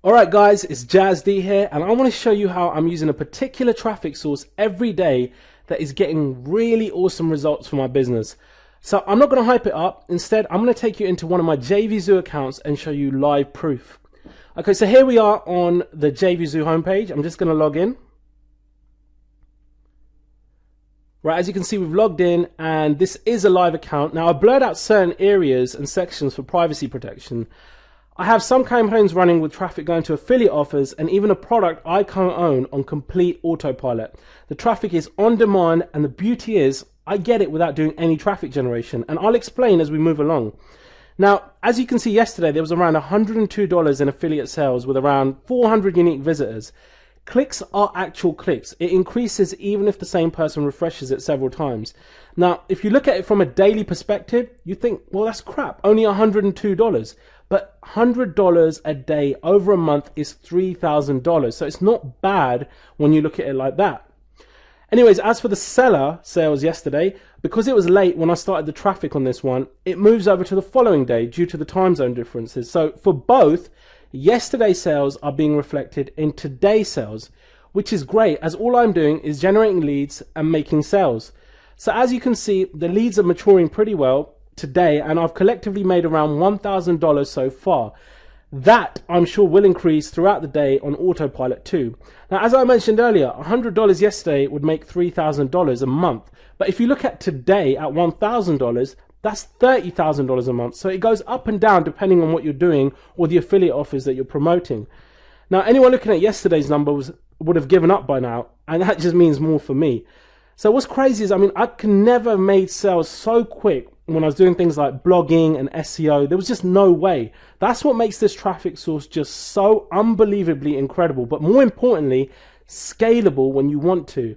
Alright guys, it's Jazz D here, and I want to show you how I'm using a particular traffic source every day that is getting really awesome results for my business. So I'm not going to hype it up. Instead, I'm going to take you into one of my JVZoo accounts and show you live proof. Okay, so here we are on the JVZoo homepage. I'm just going to log in. Right, as you can see, we've logged in and this is a live account. Now, I blurred out certain areas and sections for privacy protection. I have some campaigns running with traffic going to affiliate offers and even a product I co-own on complete autopilot. The traffic is on demand, and the beauty is I get it without doing any traffic generation, and I'll explain as we move along. Now, as you can see, yesterday there was around $102 in affiliate sales with around 400 unique visitors. Clicks are actual clicks. It increases even if the same person refreshes it several times. Now, if you look at it from a daily perspective, you think, well, that's crap, only $102. But $100 a day over a month is $3,000. So it's not bad when you look at it like that. Anyways, as for the seller sales yesterday, because it was late when I started the traffic on this one, it moves over to the following day due to the time zone differences. So for both, yesterday's sales are being reflected in today's sales, which is great as all I'm doing is generating leads and making sales. So as you can see, the leads are maturing pretty well today, and I've collectively made around $1,000 so far. That I'm sure will increase throughout the day on autopilot too. Now, as I mentioned earlier, $100 yesterday would make $3,000 a month. But if you look at today at $1,000, that's $30,000 a month. So it goes up and down depending on what you're doing or the affiliate offers that you're promoting. Now, anyone looking at yesterday's numbers would have given up by now, and that just means more for me. So what's crazy is, I can never have made sales so quick when I was doing things like blogging and SEO. There was just no way. That's what makes this traffic source just so unbelievably incredible, but more importantly, scalable when you want to.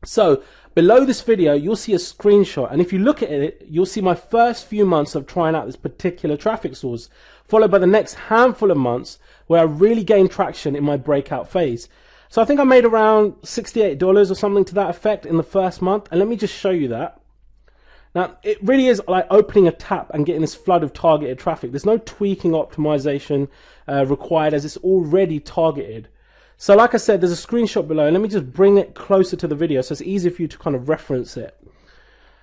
So below this video, you'll see a screenshot, and if you look at it, you'll see my first few months of trying out this particular traffic source, followed by the next handful of months where I really gained traction in my breakout phase. So I think I made around $68 or something to that effect in the first month, and let me just show you that. Now, it really is like opening a tap and getting this flood of targeted traffic. There's no tweaking optimization required, as it's already targeted. So like I said, there's a screenshot below, and let me just bring it closer to the video so it's easy for you to kind of reference it.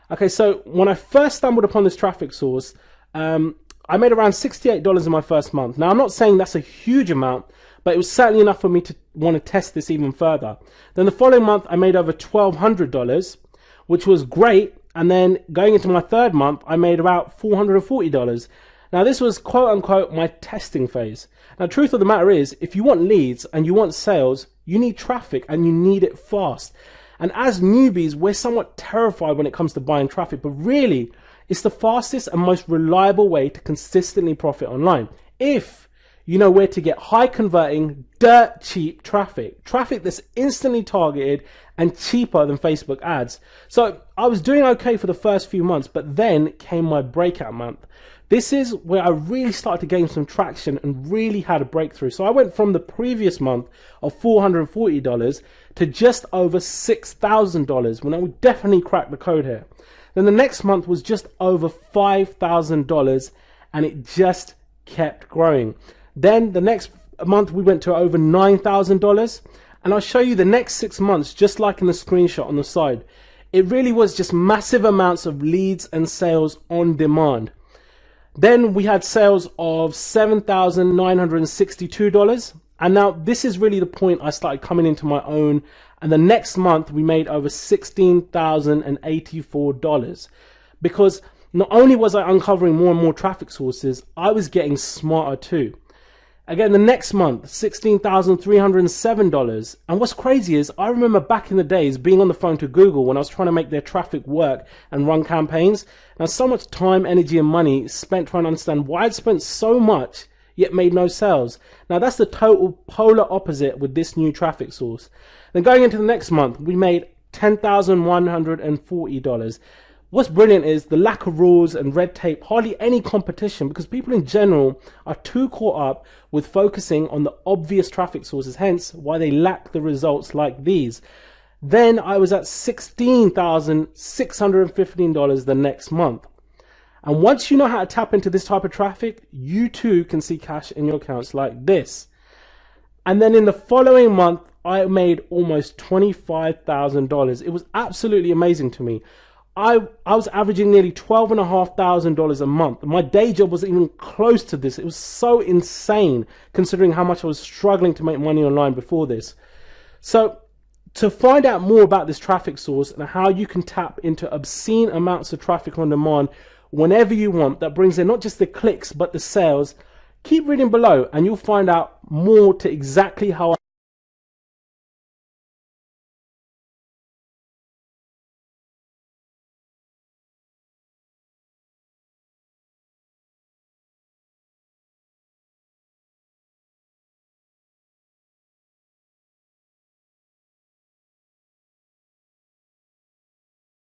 Okay, so when I first stumbled upon this traffic source, I made around $68 in my first month. Now, I'm not saying that's a huge amount, but it was certainly enough for me to want to test this even further. Then the following month, I made over $1,200, which was great. And then going into my third month, I made about $440. Now, this was quote unquote my testing phase. Now, truth of the matter is, if you want leads and you want sales, you need traffic and you need it fast. And as newbies, we're somewhat terrified when it comes to buying traffic, but really, it's the fastest and most reliable way to consistently profit online. If you know where to get high converting, dirt cheap traffic that's instantly targeted and cheaper than Facebook ads. So I was doing okay for the first few months, but then came my breakout month. This is where I really started to gain some traction and really had a breakthrough. So I went from the previous month of $440 to just over $6,000. Well, now we definitely cracked the code here. Then the next month was just over $5,000, and it just kept growing. Then the next month we went to over $9,000, and I'll show you the next 6 months just like in the screenshot on the side. It really was just massive amounts of leads and sales on demand. Then we had sales of $7,962, and now this is really the point I started coming into my own, and the next month we made over $16,084, because not only was I uncovering more and more traffic sources, I was getting smarter too. Again, the next month, $16,307. And what's crazy is, I remember back in the days being on the phone to Google when I was trying to make their traffic work and run campaigns. Now, so much time, energy, and money spent trying to understand why I'd spent so much yet made no sales. Now, that's the total polar opposite with this new traffic source. Then going into the next month, we made $10,140. What's brilliant is the lack of rules and red tape, hardly any competition, because people in general are too caught up with focusing on the obvious traffic sources, hence why they lack the results like these. Then I was at $16,615 the next month. And once you know how to tap into this type of traffic, you too can see cash in your accounts like this. And then in the following month, I made almost $25,000. It was absolutely amazing to me. I was averaging nearly $12,500 a month. My day job wasn't even close to this. It was so insane considering how much I was struggling to make money online before this. So to find out more about this traffic source and how you can tap into obscene amounts of traffic on demand whenever you want, that brings in not just the clicks but the sales, keep reading below and you'll find out more to exactly how